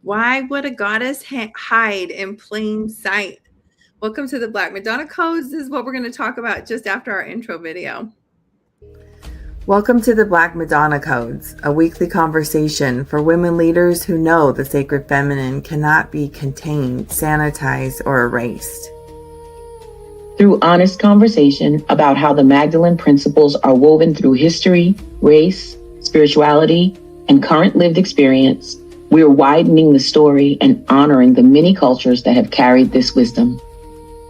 Why would a goddess hide in plain sight? Welcome to the Black Madonna Codes. This is what we're going to talk about just after our intro video. Welcome to the Black Madonna Codes, a weekly conversation for women leaders who know the sacred feminine cannot be contained, sanitized, or erased. Through honest conversation about how the Magdalene principles are woven through history, race, spirituality, and current lived experience, we're widening the story and honoring the many cultures that have carried this wisdom.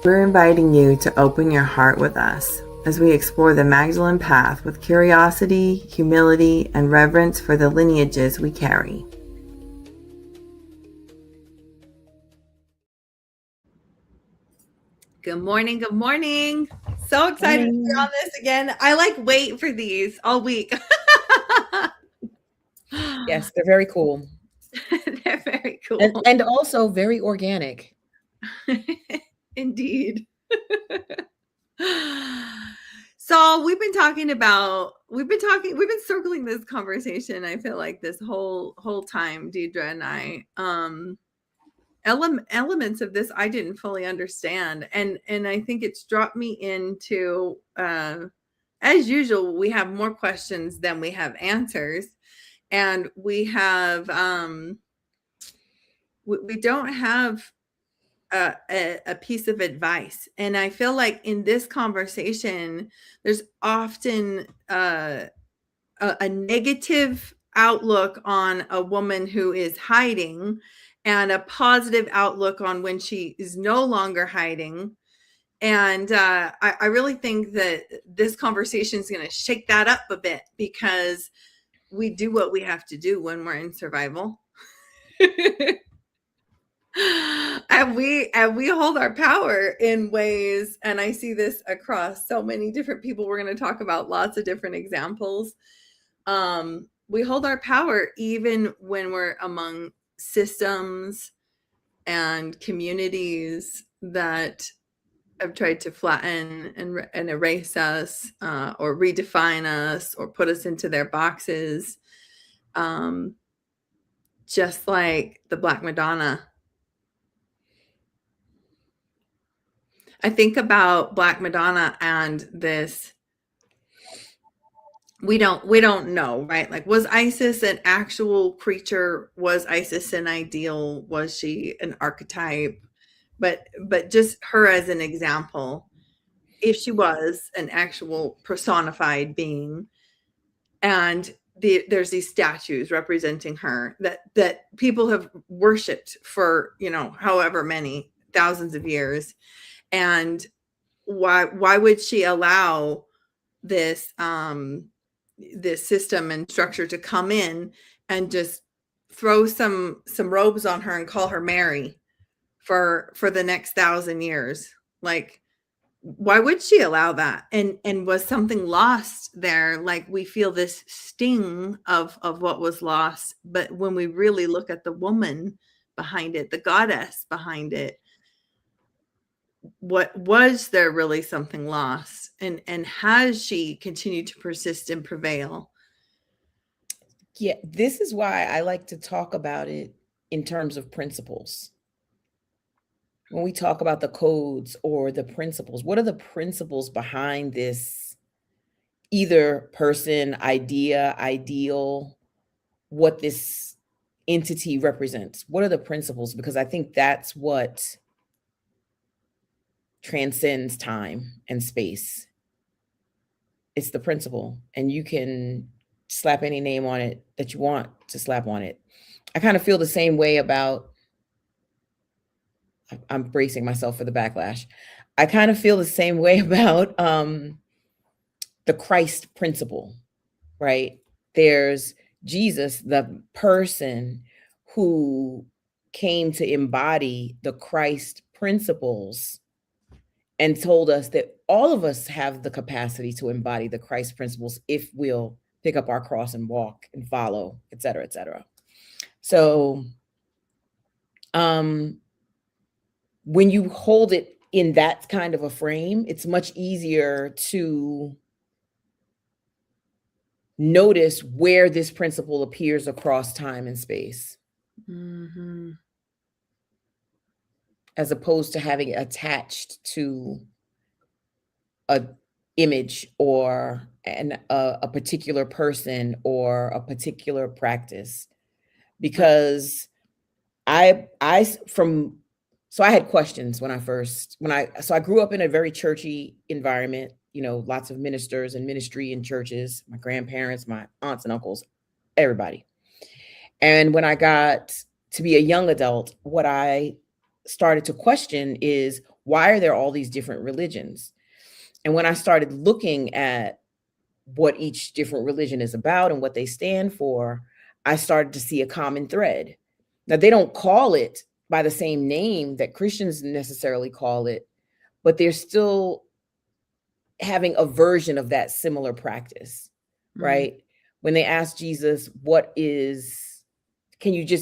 We're inviting you to open your heart with us as we explore the Magdalene path with curiosity, humility, and reverence for the lineages we carry. Good morning. Good morning. So excited to be on this again. I wait for these all week. Yes, they're very cool. They're very cool. And also very organic. Indeed. So we've been circling this conversation, I feel like this whole time, Deidre and I. Elements of this I didn't fully understand, and I think it's dropped me into as usual, we have more questions than we have answers, and we have we don't have a piece of advice. And I feel like in this conversation there's often a negative outlook on a woman who is hiding and a positive outlook on when she is no longer hiding. And I really think that this conversation is going to shake that up a bit, because we do what we have to do when we're in survival. and we hold our power in ways, and I see this across so many different people. We're going to talk about lots of different examples. We hold our power even when we're among systems and communities that have tried to flatten and erase us, or redefine us, or put us into their boxes. Just like the Black Madonna. I think about Black Madonna and this. We don't know, right? Like, was Isis an actual creature? Was Isis an ideal? Was she an archetype? But just her as an example, if she was an actual personified being, and there's these statues representing her that people have worshipped for, however many thousands of years. And why would she allow this this system and structure to come in and just throw some robes on her and call her Mary for the next 1,000 years? Like, why would she allow that? And was something lost there? Like, we feel this sting of what was lost, but when we really look at the woman behind it, the goddess behind it, what was there really something lost? And has she continued to persist and prevail? Yeah, this is why I like to talk about it in terms of principles. When we talk about the codes or the principles, what are the principles behind this either person, idea, ideal, what this entity represents? What are the principles? Because I think that's what transcends time and space. It's the principle, and you can slap any name on it that you want to slap on it. I kind of feel the same way about, I'm bracing myself for the backlash. I kind of feel the same way about the Christ principle, right? There's Jesus, the person who came to embody the Christ principles and told us that all of us have the capacity to embody the Christ principles if we'll pick up our cross and walk and follow, et cetera, et cetera. So when you hold it in that kind of a frame, it's much easier to notice where this principle appears across time and space. Mm-hmm. as opposed to having it attached to a image or a particular person or a particular practice. Because I from so I had questions when I grew up in a very churchy environment, lots of ministers and ministry in churches, my grandparents, my aunts and uncles, everybody. And when I got to be a young adult, what I started to question is, why are there all these different religions? And when I started looking at what each different religion is about and what they stand for, I started to see a common thread. Now, they don't call it by the same name that Christians necessarily call it, but they're still having a version of that similar practice, right? When they asked Jesus,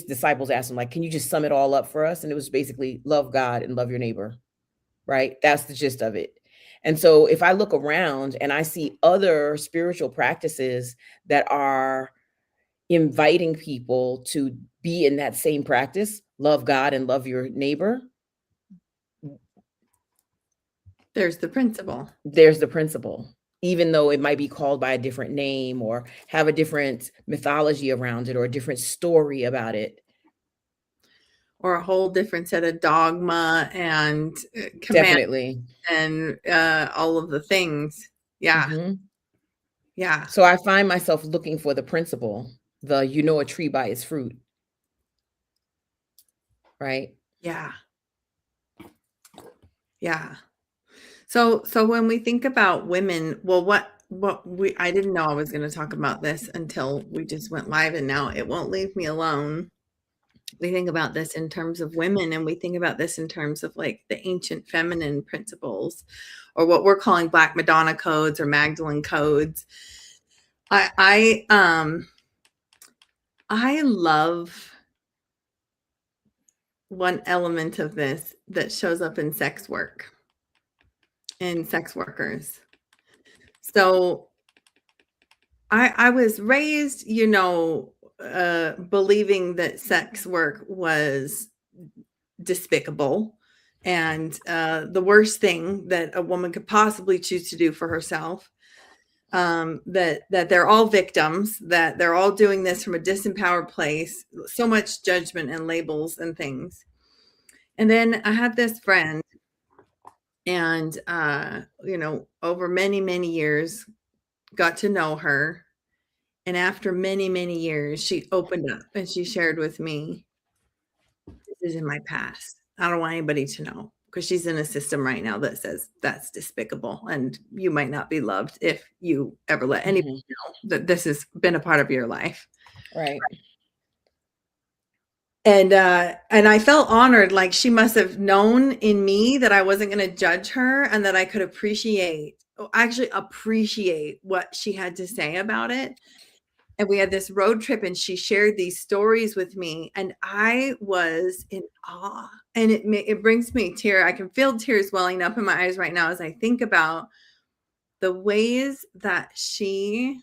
disciples asked him, like, can you just sum it all up for us? And it was basically love God and love your neighbor, right? That's the gist of it. And so if I look around and I see other spiritual practices that are inviting people to be in that same practice, love God and love your neighbor, There's the principle. there's the principle, even though it might be called by a different name or have a different mythology around it or a different story about it. Or a whole different set of dogma and command Definitely. and all of the things. Yeah. Mm-hmm. Yeah. So I find myself looking for the principle, you know a tree by its fruit. Right? Yeah. Yeah. So when we think about women, well, I didn't know I was going to talk about this until we just went live, and now it won't leave me alone. We think about this in terms of women, and we think about this in terms of like the ancient feminine principles, or what we're calling Black Madonna Codes or Magdalene Codes. I love one element of this that shows up in sex work and sex workers. So I was raised, believing that sex work was despicable and the worst thing that a woman could possibly choose to do for herself. That they're all victims, that they're all doing this from a disempowered place, so much judgment and labels and things. And then I had this friend, and over many, many years, got to know her. And after many, many years, she opened up and she shared with me, this is in my past. I don't want anybody to know, because she's in a system right now that says that's despicable. And you might not be loved if you ever let anybody know that this has been a part of your life. Right. And I felt honored, like she must have known in me that I wasn't going to judge her and that I could appreciate what she had to say about it. And we had this road trip, and she shared these stories with me, and I was in awe. And it brings me tears. I can feel tears welling up in my eyes right now as I think about the ways that she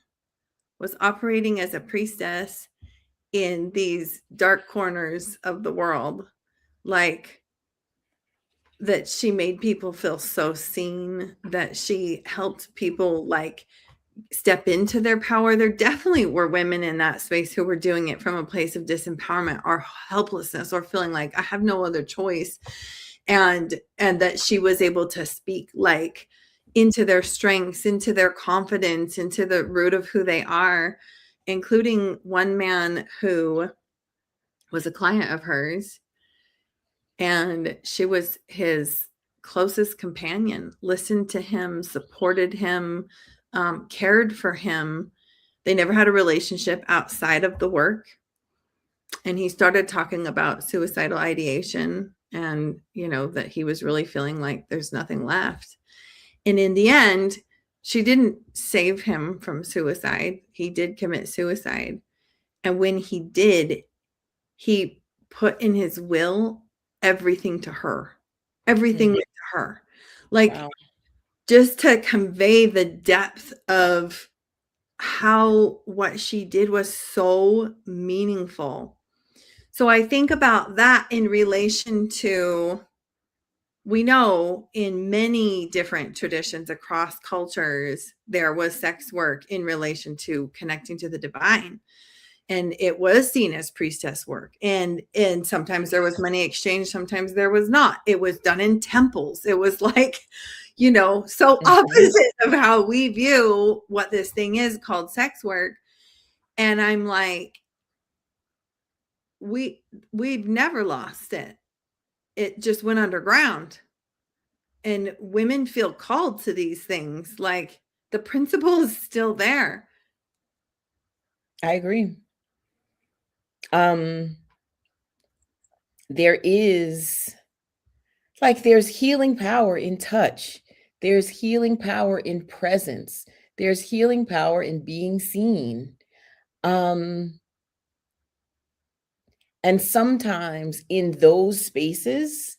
was operating as a priestess in these dark corners of the world, like that she made people feel so seen, that she helped people like step into their power. There definitely were women in that space who were doing it from a place of disempowerment or helplessness or feeling like I have no other choice. And that she was able to speak like into their strengths, into their confidence, into the root of who they are, including one man who was a client of hers. And she was his closest companion, listened to him, supported him, cared for him. They never had a relationship outside of the work. And he started talking about suicidal ideation and, that he was really feeling like there's nothing left. And in the end, she didn't save him from suicide. He did commit suicide. And when he did, he put in his will everything to her. Everything went to her. Like, wow. Just to convey the depth of how what she did was so meaningful. So I think about that in relation to, we know in many different traditions across cultures, there was sex work in relation to connecting to the divine. And it was seen as priestess work. And sometimes there was money exchange, sometimes there was not. It was done in temples. It was like, so opposite of how we view what this thing is called sex work. And I'm like, we've never lost it. It just went underground. And women feel called to these things. Like, the principle is still there. I agree. There's healing power in touch. There's healing power in presence. There's healing power in being seen. And sometimes in those spaces,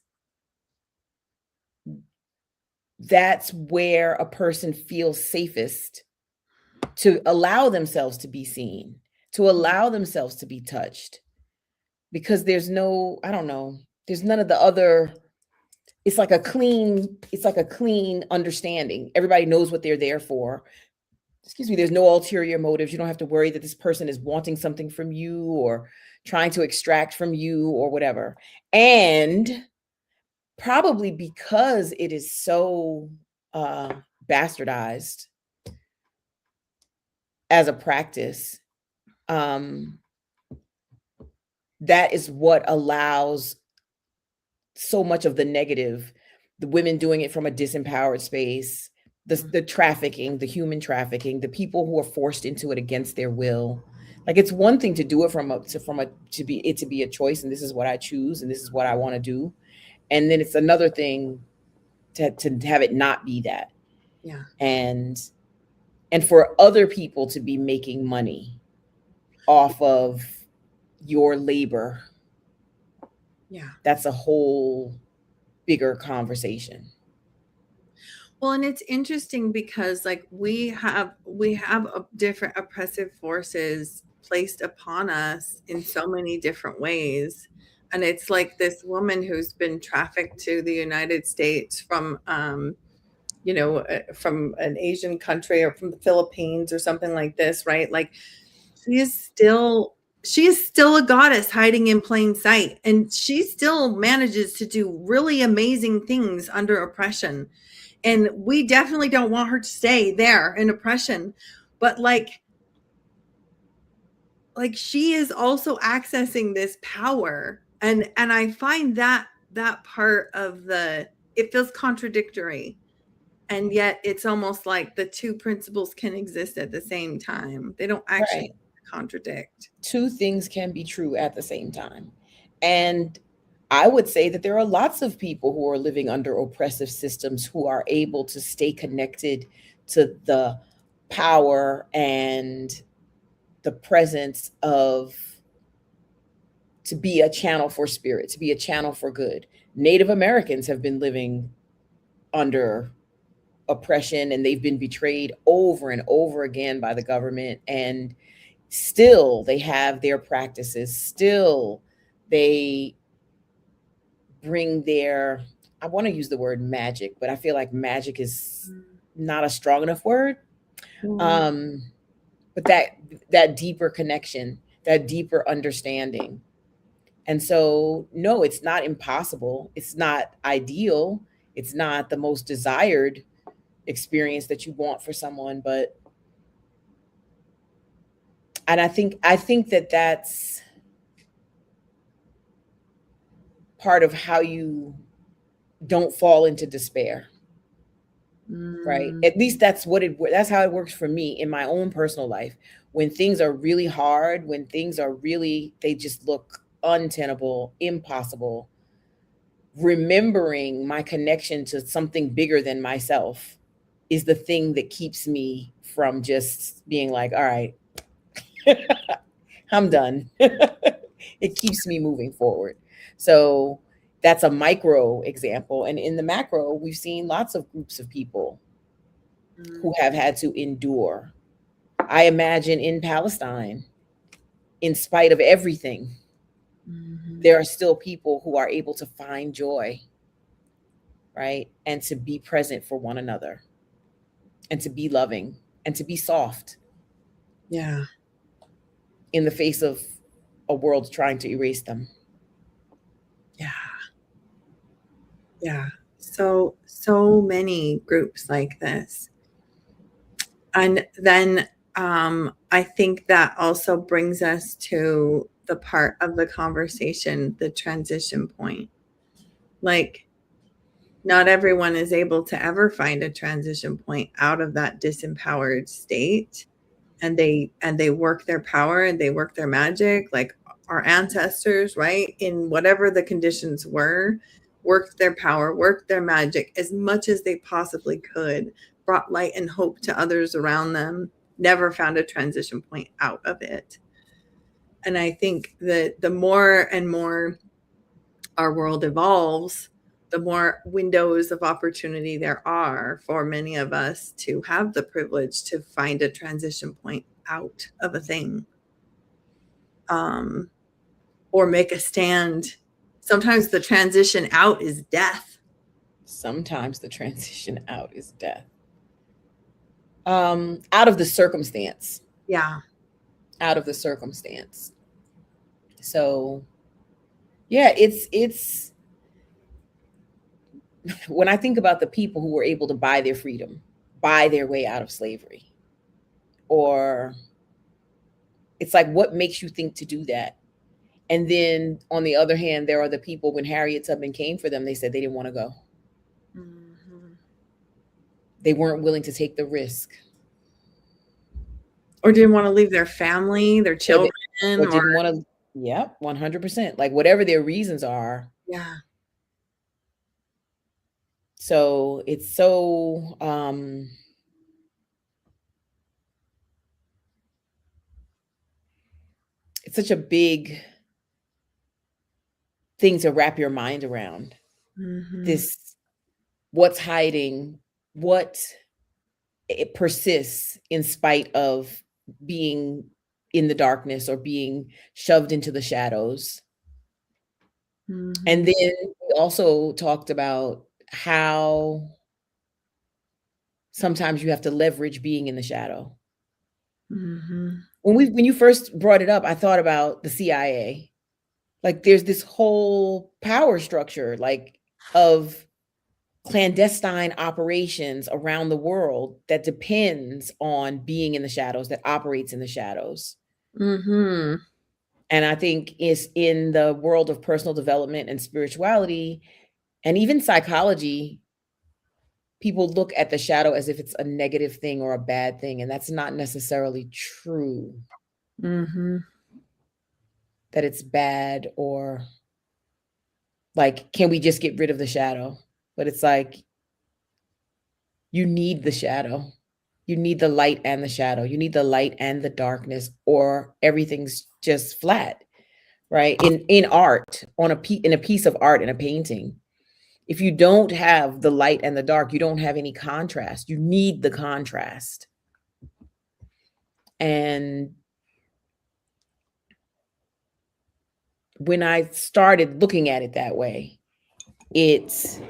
that's where a person feels safest to allow themselves to be seen, to allow themselves to be touched, because there's none of the other. It's like a clean understanding. Everybody knows what they're there for. Excuse me. There's no ulterior motives. You don't have to worry that this person is wanting something from you or trying to extract from you or whatever. And probably because it is so bastardized as a practice, that is what allows so much of the negative, the women doing it from a disempowered space, the trafficking, the human trafficking, the people who are forced into it against their will. Like, it's one thing to do it to be a choice, and this is what I choose, and this is what I want to do. And then it's another thing to have it not be that. Yeah. And for other people to be making money off of your labor. Yeah. That's a whole bigger conversation. Well, and it's interesting because, like, we have different oppressive forces placed upon us in so many different ways. And it's like this woman who's been trafficked to the United States from an Asian country or from the Philippines or something like this, right? Like, she is still a goddess hiding in plain sight, and she still manages to do really amazing things under oppression. And we definitely don't want her to stay there in oppression, but like she is also accessing this power. And I find that part of it feels contradictory. And yet it's almost like the two principles can exist at the same time. They don't actually contradict. Two things can be true at the same time. And I would say that there are lots of people who are living under oppressive systems who are able to stay connected to the power and the presence to be a channel for spirit, to be a channel for good. Native Americans have been living under oppression, and they've been betrayed over and over again by the government. And still they have their practices. Still they bring their, I want to use the word magic, but I feel like magic is not a strong enough word. But that deeper connection, that deeper understanding. And so, no, it's not impossible. It's not ideal. It's not the most desired experience that you want for someone, and I think that that's part of how you don't fall into despair. Right? At least that's how it works for me in my own personal life. When things are really hard, when things are really, they just look untenable, impossible, remembering my connection to something bigger than myself is the thing that keeps me from just being like, all right, I'm done. It keeps me moving forward. So that's a micro example. And in the macro, we've seen lots of groups of people who have had to endure. I imagine in Palestine, in spite of everything, there are still people who are able to find joy, right? And to be present for one another and to be loving and to be soft. Yeah. In the face of a world trying to erase them. Yeah. Yeah. So many groups like this. And then I think that also brings us to the part of the conversation, the transition point. Like, not everyone is able to ever find a transition point out of that disempowered state. And they work their power and they work their magic, like our ancestors, right? In whatever the conditions were, worked their power, worked their magic as much as they possibly could, brought light and hope to others around them, never found a transition point out of it. And I think that the more and more our world evolves, the more windows of opportunity there are for many of us to have the privilege to find a transition point out of a thing, or make a stand. Sometimes the transition out is death. Sometimes the transition out is death. Out of the circumstance. Yeah. Out of the circumstance. So, yeah, it's when I think about the people who were able to buy their freedom, buy their way out of slavery, or it's like, what makes you think to do that? And then on the other hand, there are the people, when Harriet Tubman came for them, they said they didn't want to go. Mm-hmm. They weren't willing to take the risk. Or didn't want to leave their family, their children. Or didn't want to, yeah, 100%. Like whatever their reasons are. Yeah. So it's so, it's such a big thing to wrap your mind around. Mm-hmm. This, what's hiding, what it persists in spite of being in the darkness or being shoved into the shadows. Mm-hmm. And then we also talked about how sometimes you have to leverage being in the shadow. Mm-hmm. When you first brought it up, I thought about the CIA. Like there's this whole power structure, like of clandestine operations around the world that depends on being in the shadows, that operates in the shadows. Mm-hmm. And I think is in the world of personal development and spirituality and even psychology, people look at the shadow as if it's a negative thing or a bad thing. And that's not necessarily true. Mm-hmm. That it's bad or like, can we just get rid of the shadow? But it's like, you need the shadow. You need the light and the shadow. You need the light and the darkness, or everything's just flat, right? In art, in a piece of art, in a painting, if you don't have the light and the dark, you don't have any contrast. You need the contrast. And when I started looking at it that way, it's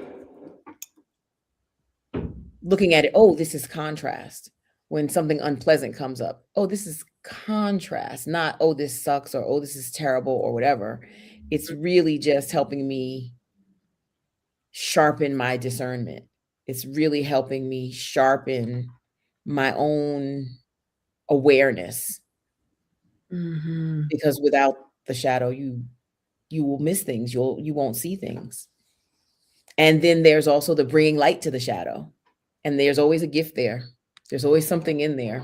looking at it, oh, this is contrast. When something unpleasant comes up, oh, this is contrast, not, oh, this sucks, or, oh, this is terrible, or whatever. It's really just helping me sharpen my discernment. It's really helping me sharpen my own awareness. Mm-hmm. Because without the shadow, you will miss things. You won't see things. And then there's also the bringing light to the shadow. And there's always a gift there. There's always something in there.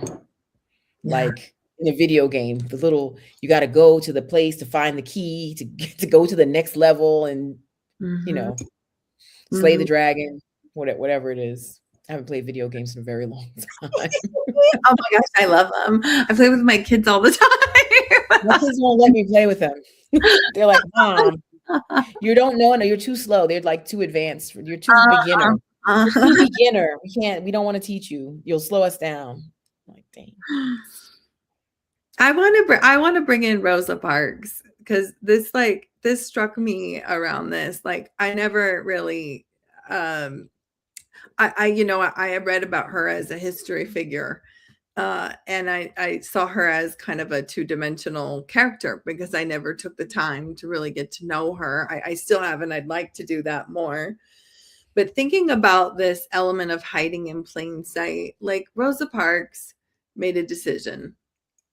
Yeah. Like in a video game, you got to go to the place to find the key to go to the next level and, Mm-hmm. Slay the dragon, whatever it is. I haven't played video games in a very long time. Oh my gosh, I love them. I play with my kids all the time. My kids won't let me play with them. They're like, Mom, you don't know. No, you're too slow. They're like too advanced. You're too beginner. You're too beginner. We don't want to teach you. You'll slow us down. I'm like, dang. I want to bring in Rosa Parks because this struck me around this. Like, I never really, I read about her as a history figure. And I saw her as kind of a two-dimensional character because I never took the time to really get to know her. I still haven't. I'd like to do that more. But thinking about this element of hiding in plain sight, like Rosa Parks made a decision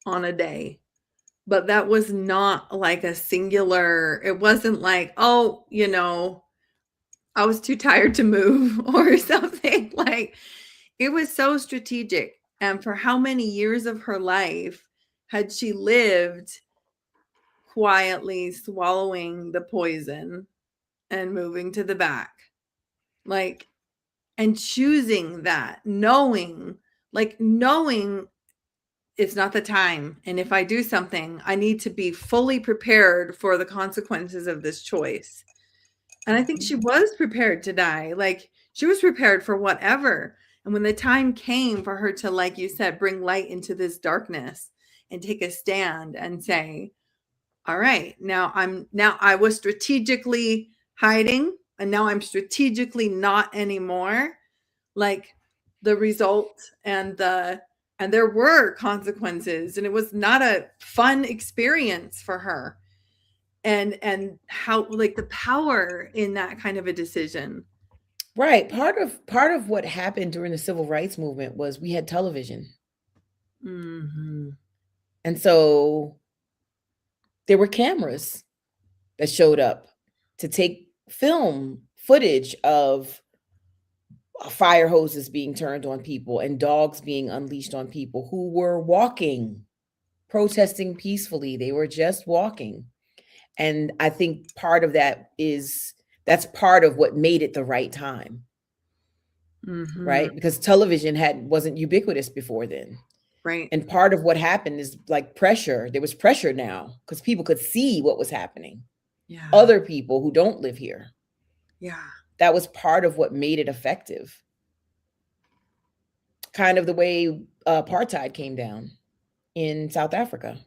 on a day, but that was not like a singular, it wasn't like, oh, I was too tired to move or something. Like, it was so strategic. And for how many years of her life had she lived quietly swallowing the poison and moving to the back? Like, and choosing that, knowing it's not the time. And if I do something, I need to be fully prepared for the consequences of this choice. And I think she was prepared to die. Like, she was prepared for whatever. And when the time came for her to, like you said, bring light into this darkness and take a stand and say, all right, now I was strategically hiding and now I'm strategically not anymore. Like, the result and there were consequences, and it was not a fun experience for her. And how, like, the power in that kind of a decision. Right. Part of what happened during the civil rights movement was we had television. Mm-hmm. And so there were cameras that showed up to take film footage of fire hoses being turned on people and dogs being unleashed on people who were walking, protesting peacefully. They were just walking. And I think part of that's part of what made it the right time. Mm-hmm. Right? Because television wasn't ubiquitous before then. Right. And part of what happened is like pressure. There was pressure now because people could see what was happening. Yeah. Other people who don't live here. Yeah. That was part of what made it effective. Kind of the way apartheid came down in South Africa.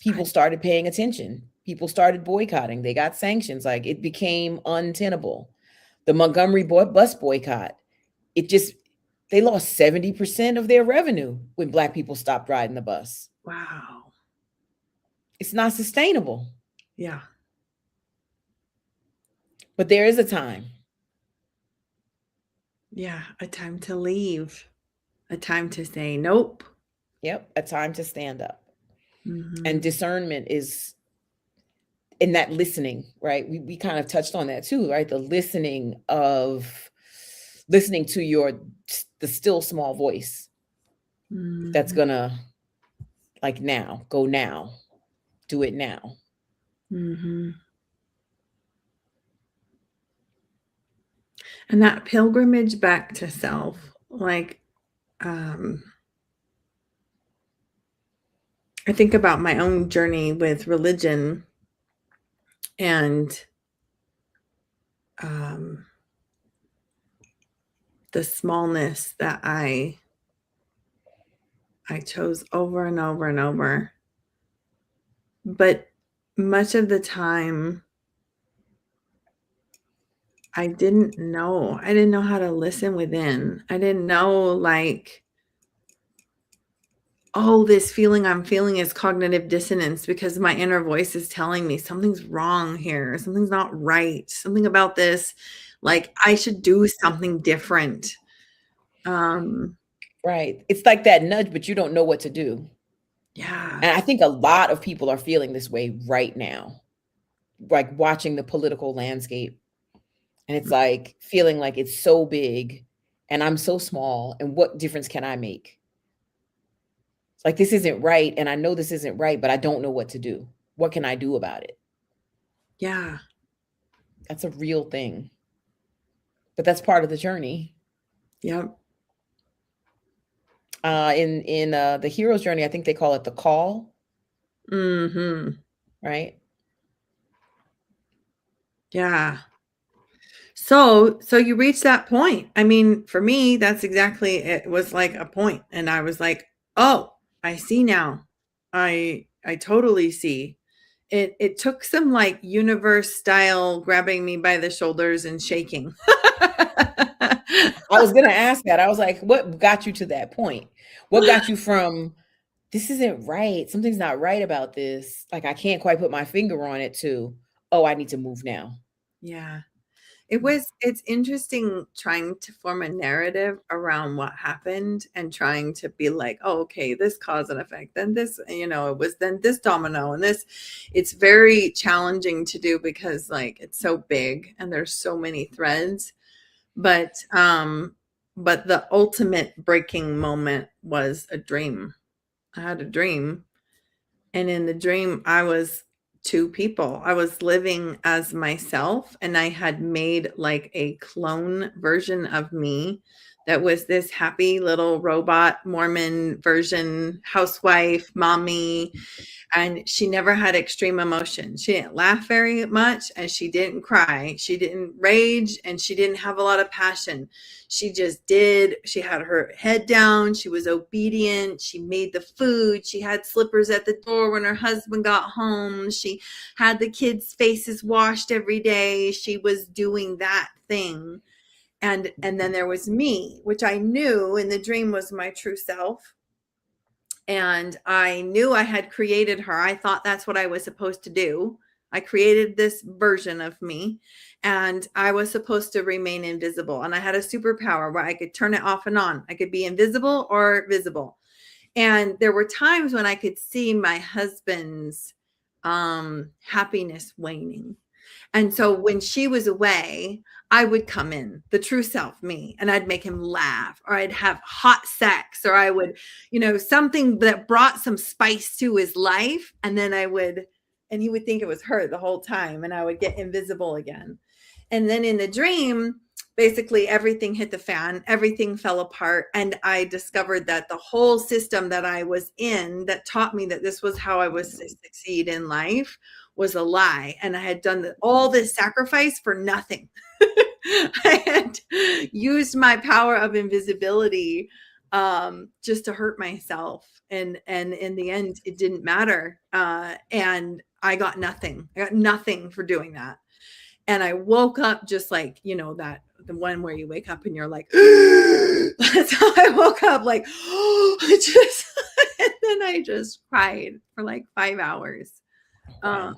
People started paying attention. People started boycotting. They got sanctions. Like, it became untenable. The Montgomery bus boycott, they lost 70% of their revenue when Black people stopped riding the bus. Wow. It's not sustainable. Yeah. But there is a time. Yeah. A time to leave. A time to say nope. Yep. A time to stand up. Mm-hmm. And discernment is in that listening, right? We kind of touched on that too, right? The listening to the still small voice. Mm-hmm. That's gonna, like, now, go now, do it now. Mm-hmm. And that pilgrimage back to self, like, I think about my own journey with religion and the smallness that I chose over and over and over. But much of the time, I didn't know how to listen within. I didn't know, like, oh, this feeling I'm feeling is cognitive dissonance because my inner voice is telling me something's wrong here. Something's not right. Something about this, like, I should do something different. Right. It's like that nudge, but you don't know what to do. Yeah. And I think a lot of people are feeling this way right now, like watching the political landscape. And it's like feeling like it's so big and I'm so small. And what difference can I make? It's like, this isn't right. And I know this isn't right, but I don't know what to do. What can I do about it? Yeah. That's a real thing. But that's part of the journey. Yep. In the hero's journey, I think they call it the call. Mm-hmm. Right? Yeah. So you reach that point. I mean, for me, that's exactly, it was like a point. And I was like, oh, I see now. I I totally see. It took some like universe style grabbing me by the shoulders and shaking. I was gonna ask that. I was like, what got you to that point? What got you from this isn't right? Something's not right about this. Like I can't quite put my finger on it to, oh, I need to move now. Yeah. It's interesting trying to form a narrative around what happened and trying to be like, oh, okay, this cause and effect, then this, it was then this domino and this. It's very challenging to do because like it's so big and there's so many threads. But the ultimate breaking moment was a dream. I had a dream, and in the dream I was two people. I was living as myself, and I had made like a clone version of me that was this happy little robot Mormon version, housewife, mommy, and she never had extreme emotion. She didn't laugh very much, and she didn't cry. She didn't rage, and she didn't have a lot of passion. She just did. She had her head down. She was obedient. She made the food. She had slippers at the door when her husband got home. She had the kids' faces washed every day. She was doing that thing. And then there was me, which I knew in the dream was my true self. And I knew I had created her. I thought that's what I was supposed to do. I created this version of me, and I was supposed to remain invisible. And I had a superpower where I could turn it off and on. I could be invisible or visible. And there were times when I could see my husband's happiness waning. And so when she was away, I would come in, the true self, me, and I'd make him laugh, or I'd have hot sex, or I would, something that brought some spice to his life. And then and he would think it was her the whole time, and I would get invisible again. And then in the dream, basically everything hit the fan, everything fell apart. And I discovered that the whole system that I was in that taught me that this was how I was to succeed in life was a lie. And I had done all this sacrifice for nothing. I had used my power of invisibility just to hurt myself. And in the end, it didn't matter. And I got nothing. I got nothing for doing that. And I woke up just like, that the one where you wake up and you're like, that's how I woke up, like, just, and then I just cried for like 5 hours. Wow.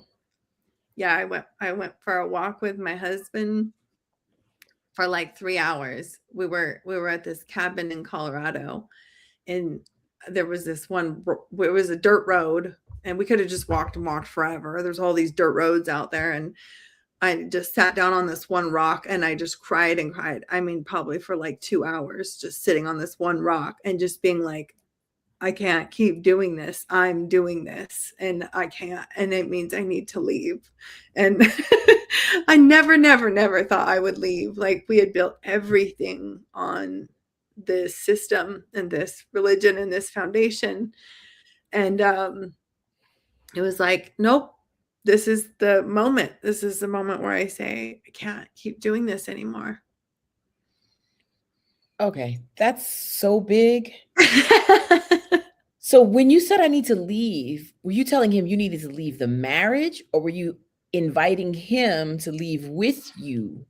Yeah, I went for a walk with my husband for like 3 hours. We were at this cabin in Colorado, and there was this one, it was a dirt road, and we could have just walked and walked forever. There's all these dirt roads out there, and I just sat down on this one rock and I just cried and cried. I mean, probably for like 2 hours, just sitting on this one rock and just being like, I can't keep doing this. I'm doing this and I can't. And it means I need to leave. And I never thought I would leave. Like, we had built everything on this system and this religion and this foundation. And it was like, nope, this is the moment. This is the moment where I say, I can't keep doing this anymore. Okay, that's so big. So when you said I need to leave, were you telling him you needed to leave the marriage, or were you inviting him to leave with you?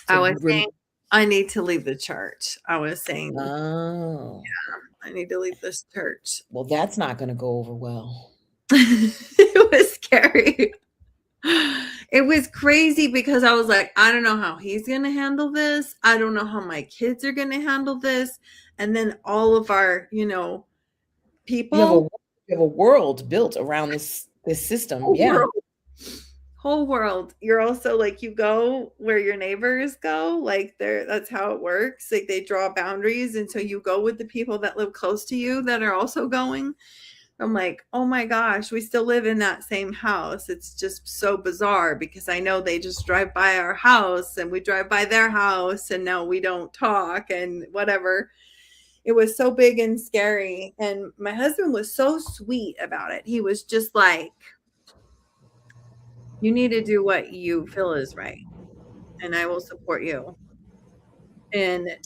I was saying, I need to leave the church. I was saying, oh, yeah, I need to leave this church. Well, that's not going to go over well. It was scary. It was crazy because I was like, I don't know how he's going to handle this. I don't know how my kids are going to handle this. And then all of our, people. You have a world built around this system. Whole world. You're also like, you go where your neighbors go. Like, that's how it works. Like, they draw boundaries. And so you go with the people that live close to you that are also going. I'm like, oh my gosh, we still live in that same house. It's just so bizarre because I know they just drive by our house and we drive by their house and now we don't talk and whatever. It was so big and scary. And my husband was so sweet about it. He was just like, you need to do what you feel is right, and I will support you. And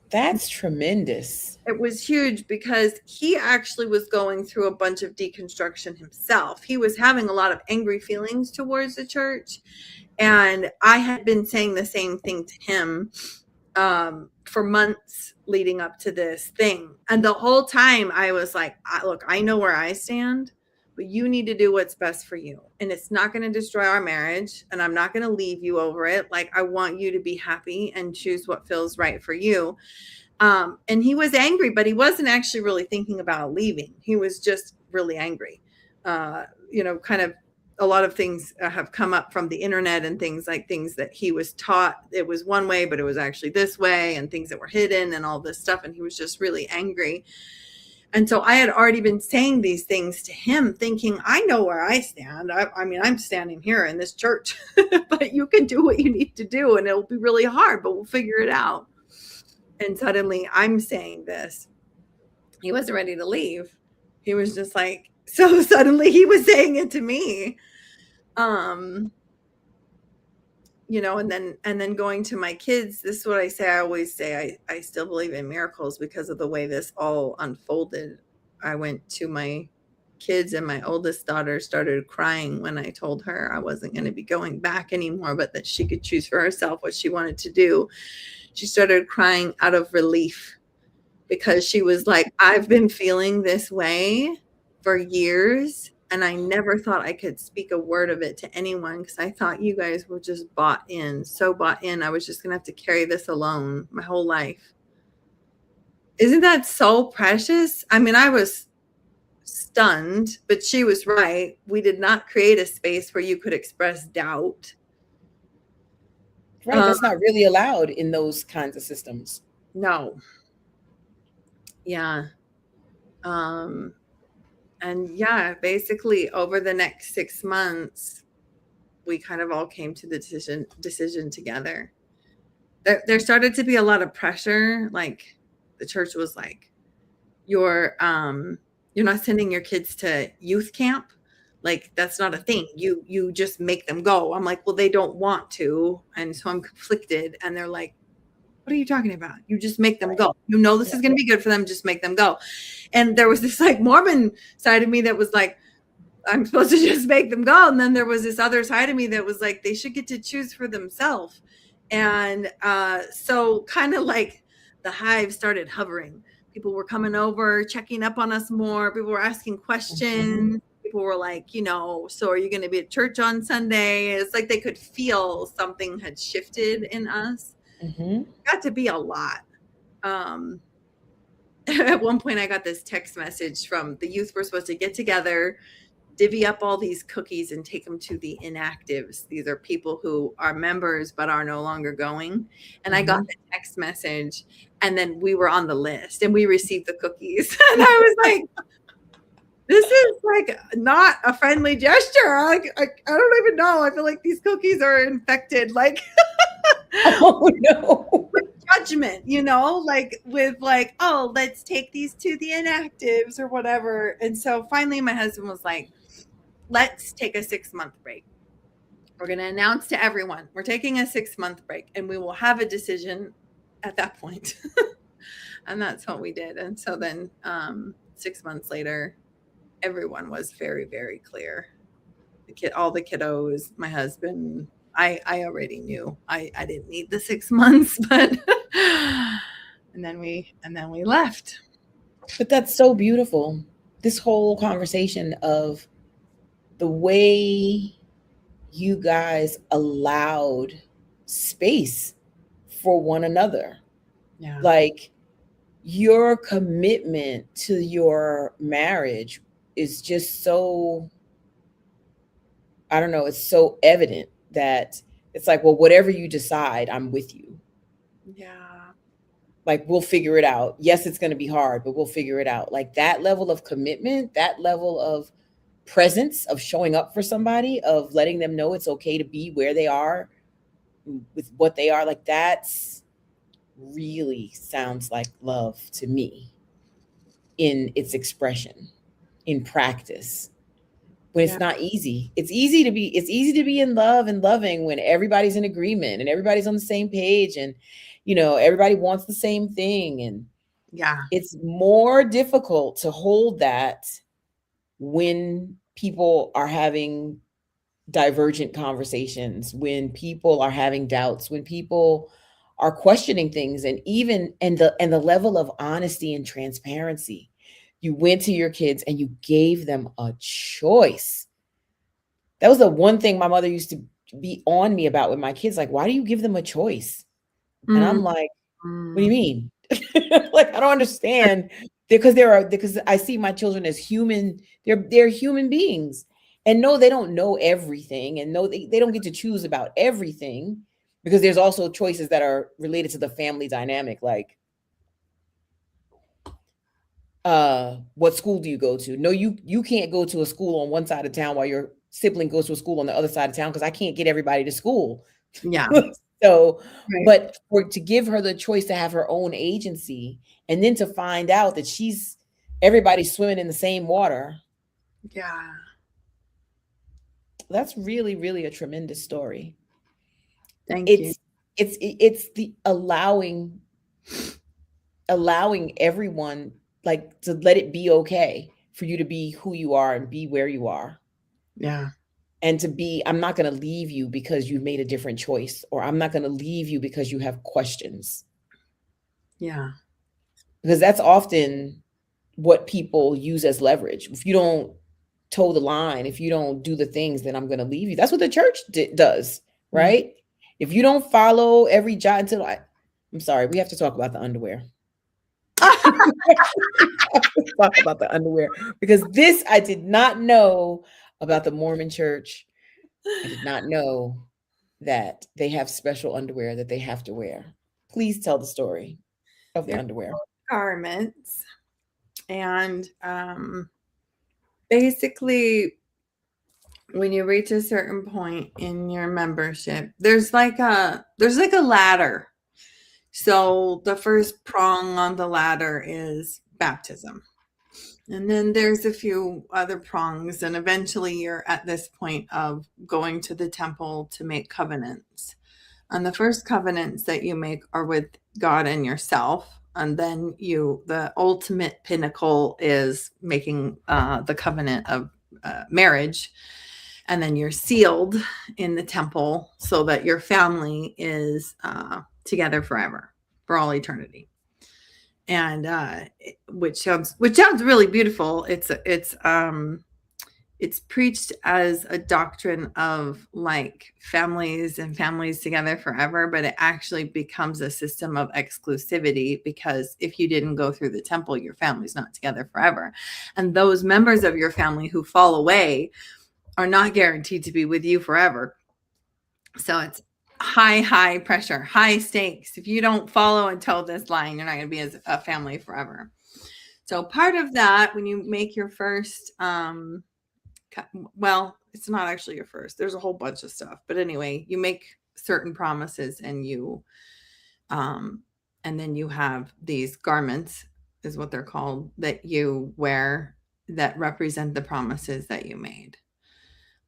That's tremendous. It was huge because he actually was going through a bunch of deconstruction himself. He was having a lot of angry feelings towards the church. And I had been saying the same thing to him for months leading up to this thing. And the whole time I was like, look, I know where I stand, but you need to do what's best for you. And it's not going to destroy our marriage. And I'm not going to leave you over it. Like, I want you to be happy and choose what feels right for you. And he was angry, but he wasn't actually really thinking about leaving. He was just really angry. Kind of a lot of things have come up from the internet and things that he was taught it was one way, but it was actually this way, and things that were hidden and all this stuff. And he was just really angry. And so I had already been saying these things to him, thinking, I know where I stand. I mean, I'm standing here in this church, but you can do what you need to do, and it'll be really hard, but we'll figure it out. And suddenly I'm saying this. He wasn't ready to leave. He was just like, so suddenly he was saying it to me. And then going to my kids, this is what I say. I always say, I still believe in miracles because of the way this all unfolded. I went to my kids, and my oldest daughter started crying when I told her I wasn't going to be going back anymore, but that she could choose for herself what she wanted to do. She started crying out of relief because she was like, I've been feeling this way for years, and I never thought I could speak a word of it to anyone because I thought you guys were just bought in. I was just going to have to carry this alone my whole life. Isn't that so precious? I mean, I was stunned, but she was right. We did not create a space where you could express doubt. Right. That's not really allowed in those kinds of systems. No. Yeah. And yeah, basically over the next 6 months, we kind of all came to the decision together. There started to be a lot of pressure. Like, the church was like, you're not sending your kids to youth camp. Like, that's not a thing. You just make them go. I'm like, well, they don't want to. And so I'm conflicted. And they're like, what are you talking about? You just make them go. You know, this is going to be good for them. Just make them go. And there was this like Mormon side of me that was like, I'm supposed to just make them go. And then there was this other side of me that was like, they should get to choose for themselves. And so kind of like the hive started hovering. People were coming over, checking up on us more. People were asking questions. Mm-hmm. People were like, so are you going to be at church on Sunday? It's like they could feel something had shifted in us. Mm-hmm. Got to be a lot. At one point, I got this text message from the youth were supposed to get together, divvy up all these cookies and take them to the inactives. These are people who are members but are no longer going. And I got the text message, and then we were on the list and we received the cookies. And I was like, this is like not a friendly gesture. I don't even know. I feel like these cookies are infected. Like, oh no. With judgment, like with like, oh, let's take these to the inactives or whatever. And so finally my husband was like, let's take a 6-month break. We're going to announce to everyone we're taking a 6-month break, and we will have a decision at that point. And that's what we did. And so then 6 months later, everyone was very, very clear. All the kiddos, my husband, I already knew I didn't need the 6 months, but and then we left. But that's so beautiful. This whole conversation of the way you guys allowed space for one another. Yeah. Like, your commitment to your marriage is just so, I don't know, it's so evident that it's like, well, whatever you decide, I'm with you. Yeah. Like, we'll figure it out. Yes, it's going to be hard, but we'll figure it out. Like, that level of commitment, that level of presence, of showing up for somebody, of letting them know it's okay to be where they are with what they are, like, that's really sounds like love to me in its expression, in practice. when Yeah. it's not easy. It's easy to be in love and loving when everybody's in agreement and everybody's on the same page, and everybody wants the same thing. And Yeah. it's more difficult to hold that when people are having divergent conversations, when people are having doubts, when people are questioning things, and the level of honesty and transparency. You went to your kids and you gave them a choice. That was the one thing my mother used to be on me about with my kids. Like, why do you give them a choice? And I'm like, what do you mean? Like, I don't understand. Because I see my children as human. They're human beings. And no, they don't know everything. And no, they don't get to choose about everything, because there's also choices that are related to the family dynamic. Like, what school do you go to? No, you can't go to a school on one side of town while your sibling goes to a school on the other side of town, because I can't get everybody to school. Yeah. So, Right. but to give her the choice to have her own agency, and then to find out that everybody's swimming in the same water. Yeah. That's really, really a tremendous story. Thank you. It's the allowing everyone, like, to let it be okay for you to be who you are and be where you are. Yeah. And to be, I'm not going to leave you because you made a different choice, or I'm not going to leave you because you have questions. Yeah. Because that's often what people use as leverage. If you don't toe the line, if you don't do the things, then I'm going to leave you. That's what the church does, right? Mm-hmm. If you don't follow every jot until I'm sorry, we have to talk about the underwear. Talk about the underwear, because this I did not know about the Mormon church. I did not know that they have special underwear that they have to wear. Please tell the story of the underwear. Garments. And basically, when you reach a certain point in your membership, there's like a ladder. So the first prong on the ladder is baptism. And then there's a few other prongs, and eventually you're at this point of going to the temple to make covenants. And the first covenants that you make are with God and yourself. And then the ultimate pinnacle is making the covenant of marriage. And then you're sealed in the temple so that your family is together forever, for all eternity. And which sounds really beautiful. It's preached as a doctrine of like families together forever, but it actually becomes a system of exclusivity, because if you didn't go through the temple, your family's not together forever. And those members of your family who fall away are not guaranteed to be with you forever. So it's high pressure, high stakes. If you don't follow and toe this line, you're not going to be as a family forever. So part of that, when you make your first, well, it's not actually your first. There's a whole bunch of stuff. But anyway, you make certain promises, and and then you have these garments, is what they're called, that you wear that represent the promises that you made.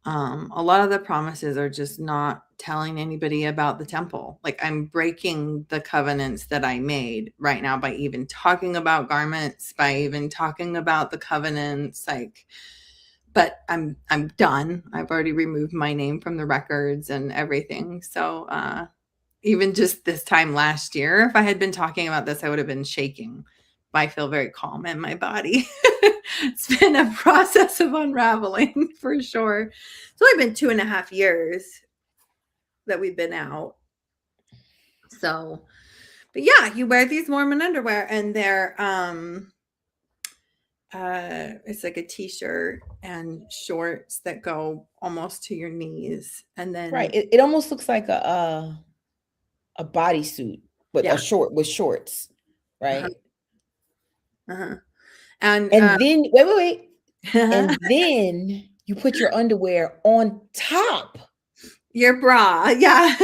A lot of the promises are just not telling anybody about the temple. Like, I'm breaking the covenants that I made right now by even talking about garments, by even talking about the covenants, like, but I'm done. I've already removed my name from the records and everything. So even just this time last year, if I had been talking about this, I would have been shaking. I feel very calm in my body. It's been a process of unraveling for sure. It's only been 2.5 years that we've been out. So, but yeah, you wear these Mormon underwear, and they're it's like a t-shirt and shorts that go almost to your knees, and then right, it almost looks like a bodysuit, but yeah, a short with shorts, right? uh-huh. And then wait. And then you put your underwear on top. Your bra. Yeah.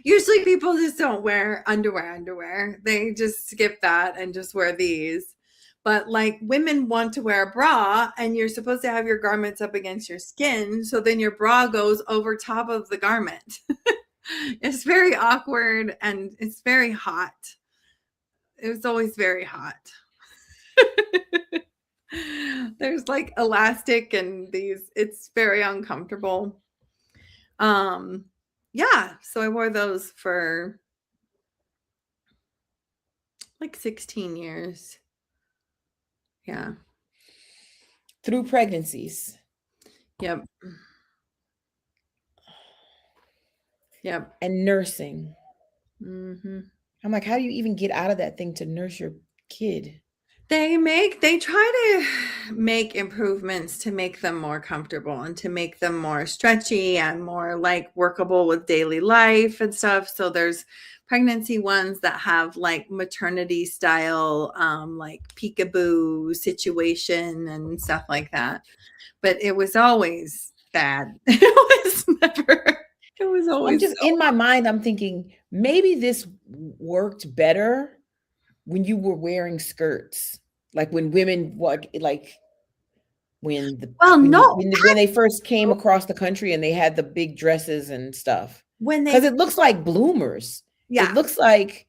Usually people just don't wear underwear. They just skip that and just wear these. But like women want to wear a bra and you're supposed to have your garments up against your skin. So then your bra goes over top of the garment. It's very awkward and it's very hot. It was always very hot. There's like elastic and it's very uncomfortable. Yeah, so I wore those for like 16 years. Yeah. Through pregnancies. Yep. Yep. And nursing. Mm-hmm. I'm like, how do you even get out of that thing to nurse your kid? They try to make improvements to make them more comfortable and to make them more stretchy and more like workable with daily life and stuff. So there's pregnancy ones that have like maternity style, like peekaboo situation and stuff like that. But it was always bad. It was always I'm just in my mind, I'm thinking maybe this worked better when you were wearing skirts, like when women like when they first came across the country and they had the big dresses and stuff. Because it looks like bloomers. Yeah. It looks like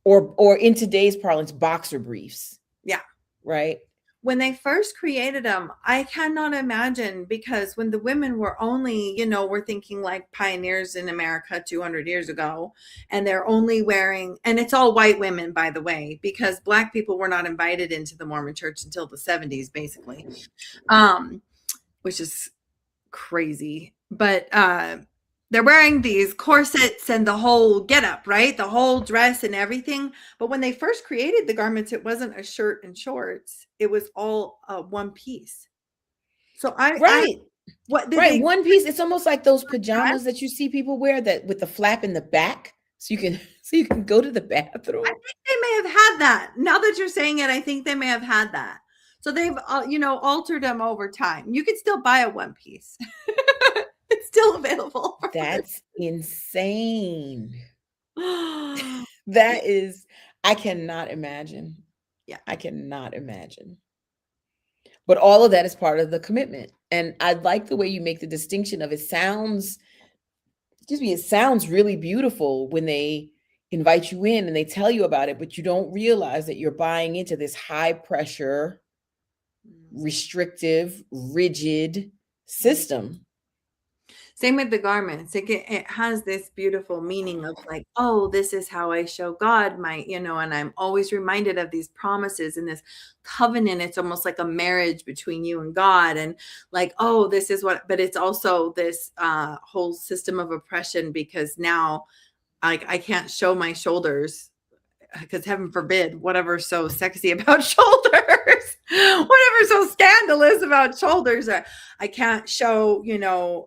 or in today's parlance, boxer briefs. Yeah. Right. When they first created them, I cannot imagine, because when the women were only, we're thinking like pioneers in America 200 years ago, and they're only wearing, and it's all white women, by the way, because Black people were not invited into the Mormon church until the 70s, basically, which is crazy. But they're wearing these corsets and the whole getup, right? The whole dress and everything. But when they first created the garments, it wasn't a shirt and shorts. It was all one piece. So one piece. It's almost like those pajamas that you see people wear that with the flap in the back, so you can go to the bathroom. I think they may have had that. Now that you're saying it, I think they may have had that. So they've altered them over time. You could still buy a one piece. It's still available. That's insane. That is, I cannot imagine. Yeah. I cannot imagine. But all of that is part of the commitment. And I like the way you make the distinction of it sounds really beautiful when they invite you in and they tell you about it, but you don't realize that you're buying into this high pressure, restrictive, rigid system. Same with the garments. It has this beautiful meaning of like, oh, this is how I show God and I'm always reminded of these promises and this covenant. It's almost like a marriage between you and God. And like, oh, this is but it's also this whole system of oppression, because now I can't show my shoulders, because heaven forbid, whatever's so sexy about shoulders, whatever's so scandalous about shoulders, I can't show,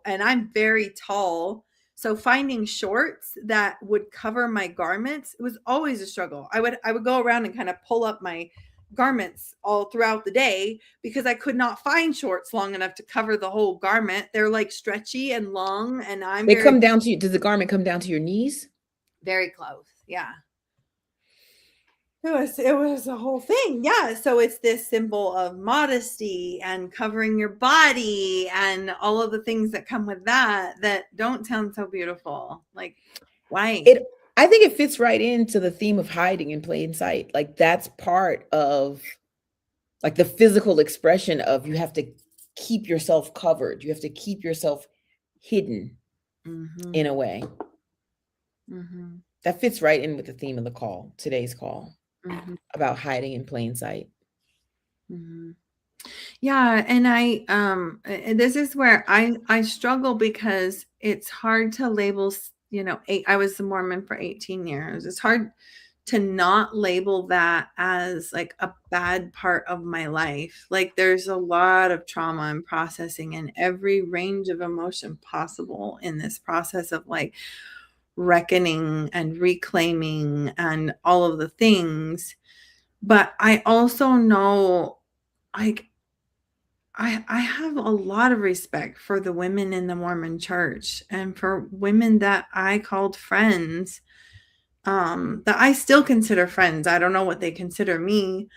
and I'm very tall. So finding shorts that would cover my garments, it was always a struggle. I would go around and kind of pull up my garments all throughout the day because I could not find shorts long enough to cover the whole garment. They're like stretchy and long, and come down to you. Does the garment come down to your knees? Very close. Yeah. It was a whole thing. Yeah. So it's this symbol of modesty and covering your body and all of the things that come with that don't sound so beautiful. Like, why? I think it fits right into the theme of hiding in plain sight. Like that's part of like the physical expression of you have to keep yourself covered. You have to keep yourself hidden in a way. Mm-hmm. That fits right in with the theme of the call, today's call. Mm-hmm. About hiding in plain sight. Mm-hmm. Yeah, and this is where I struggle, because it's hard to label. I was a Mormon for 18 years. It's hard to not label that as like a bad part of my life. Like there's a lot of trauma and processing and every range of emotion possible in this process of like reckoning and reclaiming and all of the things. But I also know, like, I have a lot of respect for the women in the Mormon church and for women that I called friends, that I still consider friends. I don't know what they consider me,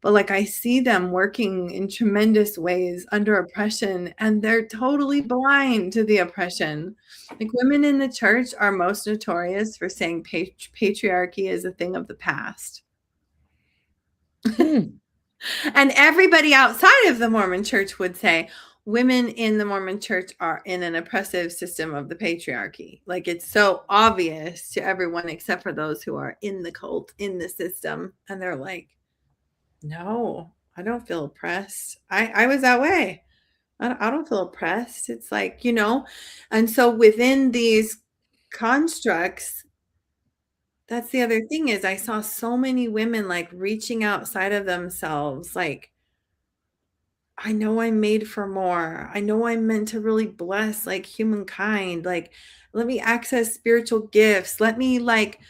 but like I see them working in tremendous ways under oppression, and they're totally blind to the oppression. Like women in the church are most notorious for saying patriarchy is a thing of the past. And everybody outside of the Mormon church would say women in the Mormon church are in an oppressive system of the patriarchy. Like it's so obvious to everyone except for those who are in the cult, in the system. And they're like, no, I don't feel oppressed. I was that way. I don't feel oppressed. It's like, you know, and so within these constructs, that's the other thing is I saw so many women like reaching outside of themselves, like, I know I'm made for more. I know I'm meant to really bless like humankind. Like, let me access spiritual gifts. Let me like,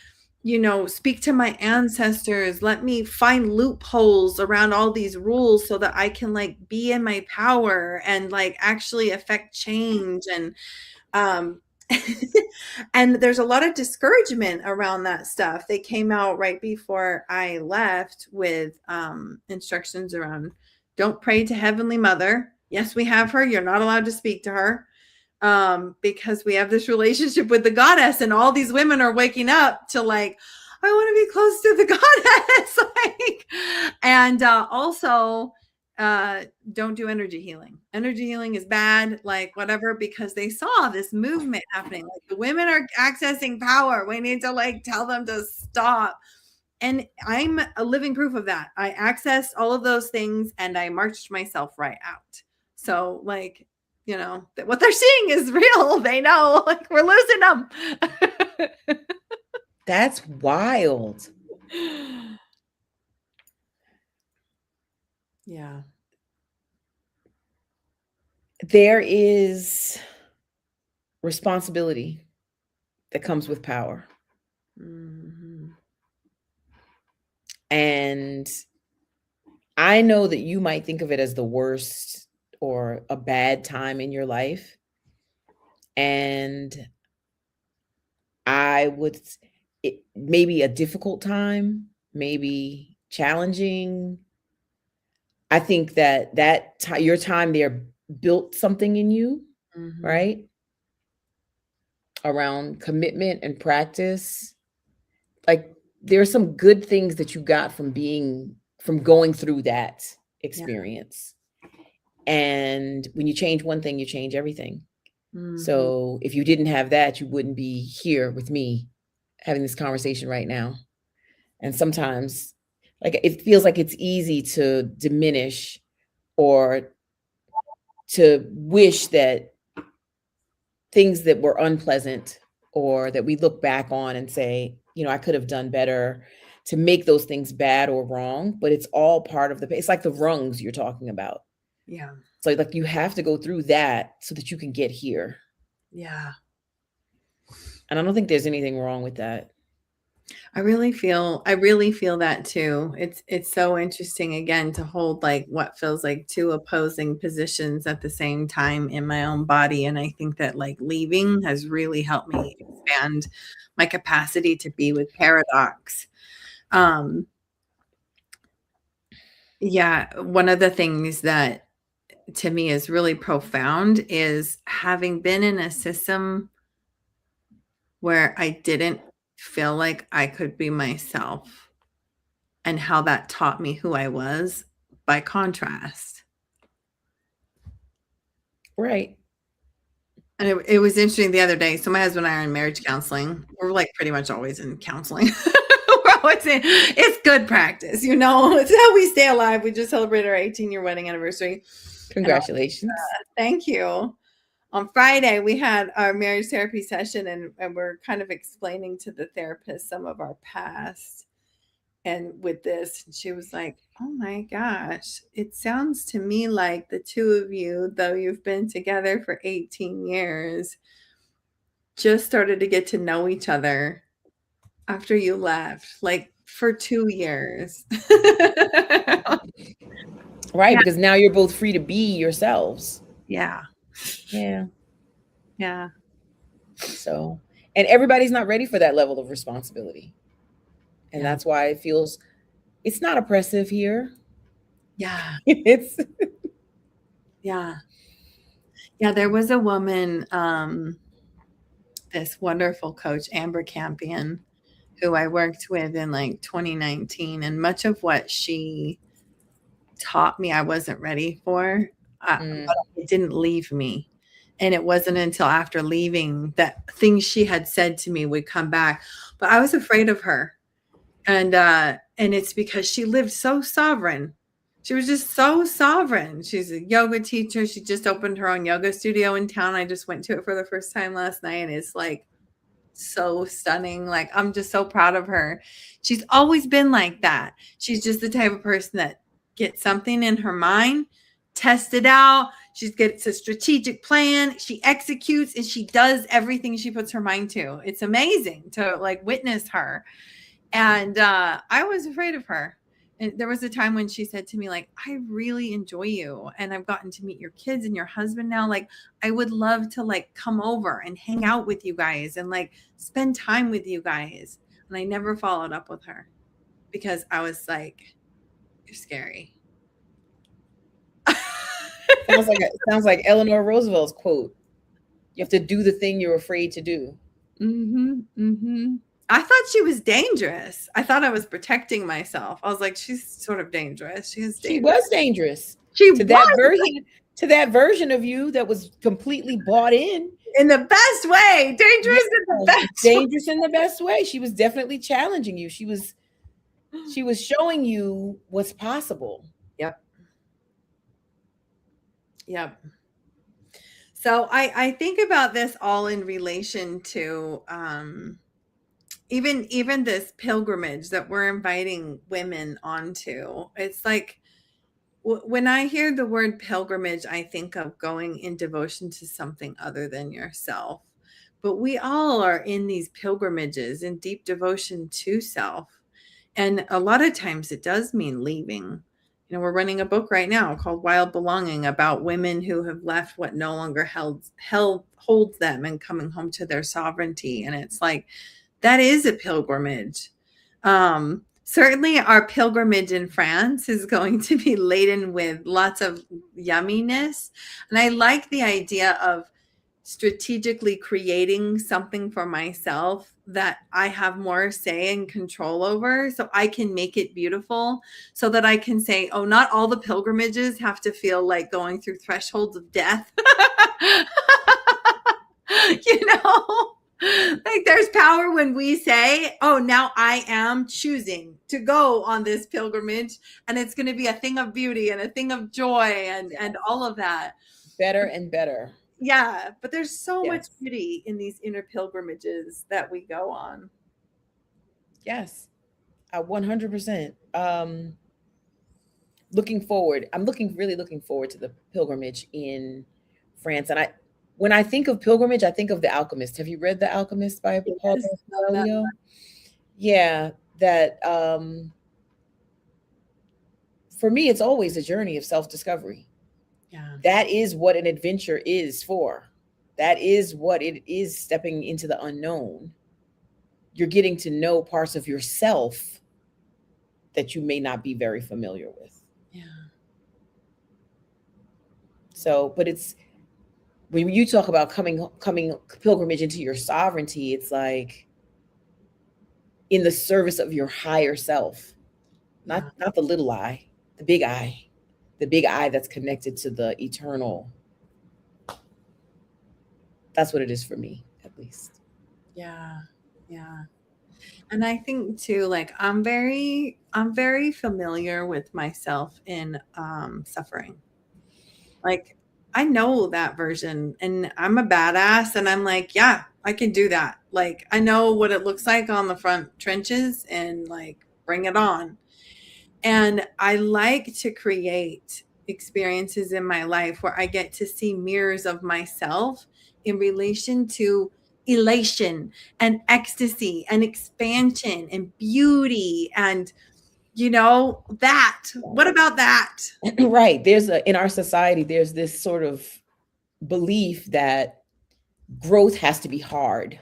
you know, speak to my ancestors. Let me find loopholes around all these rules so that I can like be in my power and like actually affect change. And um and there's a lot of discouragement around that stuff. They came out right before I left with instructions around don't pray to Heavenly Mother. Yes, we have her. You're not allowed to speak to her because we have this relationship with the goddess, and all these women are waking up to like, I want to be close to the goddess. Like, and also, don't do energy healing. Energy healing is bad, like whatever, because they saw this movement happening. Like the women are accessing power. We need to like tell them to stop. And I'm a living proof of that. I accessed all of those things and I marched myself right out. So like, you know, what they're seeing is real. They know like we're losing them. That's wild. Yeah. There is responsibility that comes with power. Mm-hmm. And I know that you might think of it as the worst or a bad time in your life. And I would, it maybe a difficult time, maybe challenging. I think that your time there built something in you, Mm-hmm. right? Around commitment and practice. Like there's some good things that you got from going through that experience. And when you change one thing, you change everything. Mm-hmm. So if you didn't have that, you wouldn't be here with me having this conversation right now. And sometimes like it feels like it's easy to diminish or to wish that things that were unpleasant or that we look back on and say, you know, I could have done better, to make those things bad or wrong, but it's all part of it's like the rungs you're talking about. Yeah. So like you have to go through that so that you can get here. Yeah. And I don't think there's anything wrong with that. I really feel that too. It's so interesting again to hold like what feels like two opposing positions at the same time in my own body. And I think that like leaving has really helped me expand my capacity to be with paradox. Yeah, one of the things that to me is really profound is having been in a system where I didn't feel like I could be myself and how that taught me who I was by contrast. Right. And it was interesting the other day. So my husband and I are in marriage counseling. We're like pretty much always in counseling. We're always in, it's good practice, you know, it's how we stay alive. We just celebrated our 18-year wedding anniversary. Congratulations. Thank you. On Friday, we had our marriage therapy session and we're kind of explaining to the therapist some of our past. And with this, she was like, oh my gosh, it sounds to me like the two of you, though you've been together for 18 years, just started to get to know each other after you left, like for 2 years. Right. Yeah. Because now you're both free to be yourselves. Yeah. Yeah. Yeah. So, and everybody's not ready for that level of responsibility. And that's why it feels, it's not oppressive here. Yeah. It's Yeah. Yeah. There was a woman, this wonderful coach, Amber Campion, who I worked with in like 2019. And much of what she taught me, I wasn't ready for, but it didn't leave me. And it wasn't until after leaving that things she had said to me would come back. But I was afraid of her. And it's because she lived so sovereign. She was just so sovereign. She's a yoga teacher. She just opened her own yoga studio in town. I just went to it for the first time last night, and it's like so stunning. Like, I'm just so proud of her. She's always been like that. She's just the type of person that gets something in her mind, test it out. She gets a strategic plan. She executes, and she does everything she puts her mind to. It's amazing to like witness her. And I was afraid of her. And there was a time when she said to me, like, I really enjoy you. And I've gotten to meet your kids and your husband now. Like, I would love to like come over and hang out with you guys and like spend time with you guys. And I never followed up with her because I was like, you're scary. sounds like Eleanor Roosevelt's quote. You have to do the thing you're afraid to do. Mm-hmm. Mm-hmm. I thought she was dangerous. I thought I was protecting myself. I was like, she's sort of dangerous. She was dangerous. She to was. that version of you that was completely bought in the best way. Dangerous in the best way. She was definitely challenging you. She was showing you what's possible. Yep. So I think about this all in relation to even this pilgrimage that we're inviting women onto. It's like when I hear the word pilgrimage, I think of going in devotion to something other than yourself. But we all are in these pilgrimages in deep devotion to self. And a lot of times it does mean leaving. You know, we're running a book right now called Wild Belonging about women who have left what no longer holds them and coming home to their sovereignty. And it's like, that is a pilgrimage. Certainly our pilgrimage in France is going to be laden with lots of yumminess. And I like the idea of strategically creating something for myself that I have more say and control over, so I can make it beautiful, so that I can say, oh, not all the pilgrimages have to feel like going through thresholds of death. You know? Like, there's power when we say, oh, now I am choosing to go on this pilgrimage, and it's going to be a thing of beauty and a thing of joy and all of that. Better and better. Yeah, but there's so much beauty in these inner pilgrimages that we go on. Yes, 100%. Looking forward. I'm really looking forward to the pilgrimage in France. And when I think of pilgrimage, I think of The Alchemist. Have you read The Alchemist by Paulo Coelho? Yeah, that for me, it's always a journey of self-discovery. Yeah. That is what an adventure is for. That is what it is, stepping into the unknown. You're getting to know parts of yourself that you may not be very familiar with. Yeah. So, but it's, when you talk about coming pilgrimage into your sovereignty, it's like in the service of your higher self, not the little I, the big I that's connected to the eternal. That's what it is for me, at least. Yeah. Yeah. And I think too, like, I'm very familiar with myself in suffering. Like, I know that version, and I'm a badass, and I'm like, yeah, I can do that. Like, I know what it looks like on the front trenches, and like, bring it on. And I like to create experiences in my life where I get to see mirrors of myself in relation to elation and ecstasy and expansion and beauty. And, you know, what about that? Right. There's in our society, there's this sort of belief that growth has to be hard.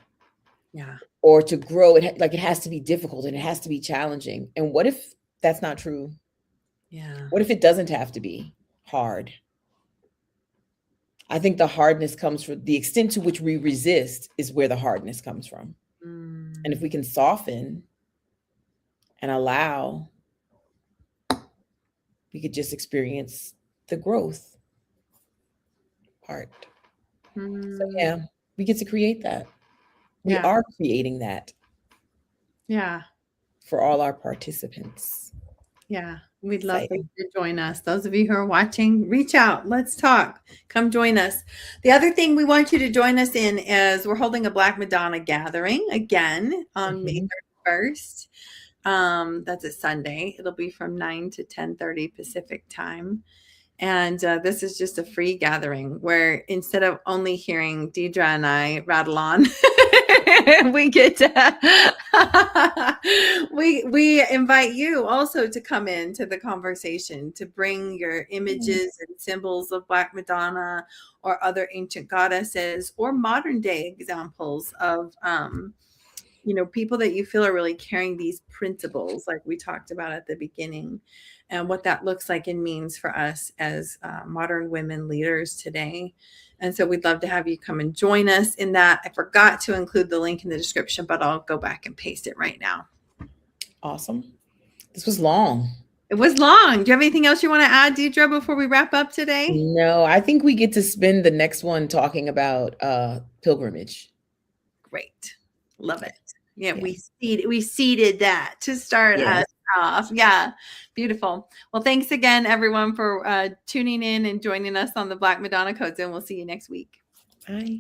Yeah. Or to grow, it has to be difficult and it has to be challenging. And what if that's not true? Yeah. What if it doesn't have to be hard? I think the hardness comes from the extent to which we resist is where the hardness comes from. And if we can soften and allow, we could just experience the growth part. So yeah, we get to create that. We Yeah. are creating that Yeah. for all our participants. Yeah. We'd love for you Exciting. to join us. Those of you who are watching, reach out. Let's talk. Come join us. The other thing we want you to join us in is we're holding a Black Madonna gathering again on May 31st. That's a Sunday. It'll be from 9 to 10:30 Pacific time. And this is just a free gathering where instead of only hearing Deidre and I rattle on, we get to we invite you also to come into the conversation, to bring your images and symbols of Black Madonna or other ancient goddesses or modern day examples of people that you feel are really carrying these principles like we talked about at the beginning, and what that looks like and means for us as modern women leaders today. And so we'd love to have you come and join us in that. I forgot to include the link in the description, but I'll go back and paste it right now. Awesome. This was long. It was long. Do you have anything else you want to add, Deidre, before we wrap up today? No, I think we get to spend the next one talking about pilgrimage. Great. Love it. Yeah, we seeded that to start us off. Yeah, beautiful. Well, thanks again, everyone, for tuning in and joining us on the Black Madonna Codes, and we'll see you next week. Bye.